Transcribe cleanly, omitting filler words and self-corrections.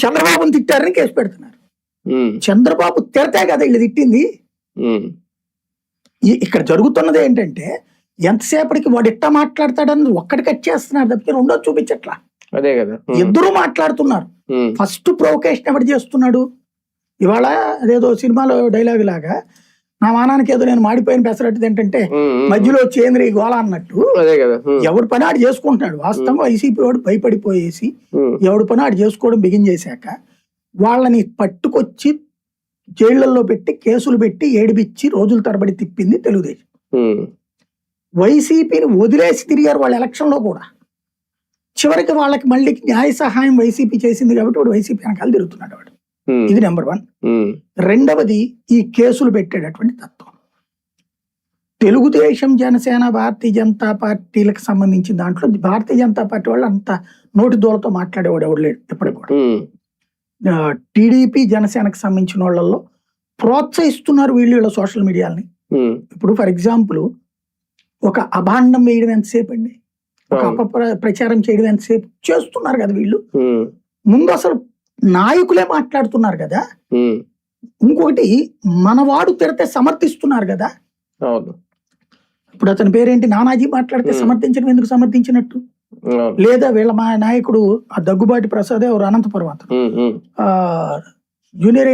చంద్రబాబుని తిట్టారని కేసు పెడుతున్నారు. చంద్రబాబు తిడతే కదా వీళ్ళు తిట్టింది. ఇక్కడ జరుగుతున్నది ఏంటంటే ఎంతసేపటికి వాడు ఎట్టా మాట్లాడతాడని ఒక్కటి కట్ చేస్తున్నారు తప్పితే రెండోది చూపించట్లా. అదే కదా, ఇద్దరు మాట్లాడుతున్నారు. ఫస్ట్ ప్రొవకేషన్ ఎవరు చేస్తున్నాడు? ఇవాళ అదేదో సినిమాలో డైలాగ్ లాగా నా మానానికి ఏదో నేను మాడిపోయిన పెసరట్టు ఏంటంటే మధ్యలో చేంద్రి గోళ అన్నట్టు ఎవడు పని ఆడు చేసుకుంటున్నాడు. వాస్తవంగా వైసీపీ వాడు భయపడిపోయేసి ఎవడు పని ఆడు చేసుకోవడం బిగిన్ చేశాక వాళ్ళని పట్టుకొచ్చి జైళ్లలో పెట్టి కేసులు పెట్టి ఏడిపిచ్చి రోజుల తరబడి తిప్పింది తెలుగుదేశం. వైసీపీని వదిలేసి తిరిగారు వాళ్ళు ఎలక్షన్ లో కూడా. చివరికి వాళ్ళకి మళ్ళీ న్యాయ సహాయం వైసీపీ చేసింది కాబట్టి వాడు వైసీపీ వెనకాల తిరుగుతున్నాడు వాడు. ఇది నెంబర్ 1. రెండవది ఈ కేసులు పెట్టేటటువంటి తత్వం. తెలుగుదేశం, జనసేన, భారతీయ జనతా పార్టీలకు సంబంధించిన దాంట్లో భారతీయ జనతా పార్టీ వాళ్ళు అంత నోటి దూలతో మాట్లాడేవాడు ఎవడు లేడు ఎప్పటికి కూడా. టీడీపీ, జనసేనకు సంబంధించిన వాళ్ళల్లో ప్రోత్సహిస్తున్నారు వీళ్ళు సోషల్ మీడియాని. ఇప్పుడు ఫర్ ఎగ్జాంపుల్ ఒక అభాండం వేయడం ఎంతసేపు అండి, ఒక ప్రచారం చేయడం ఎంతసేపు చేస్తున్నారు కదా వీళ్ళు. ముందు అసలు నాయకులే మాట్లాడుతున్నారు కదా. ఇంకొకటి మనవాడు తిడితే సమర్థిస్తున్నారు కదా. ఇప్పుడు అతని పేరేంటి, నానాజీ మాట్లాడితే సమర్థించడం ఎందుకు సమర్థించినట్టు? లేదా వీళ్ళ మా నాయకుడు ఆ దగ్గుబాటి ప్రసాద్ ఎవరు అనంతపురం అతను జూనియర్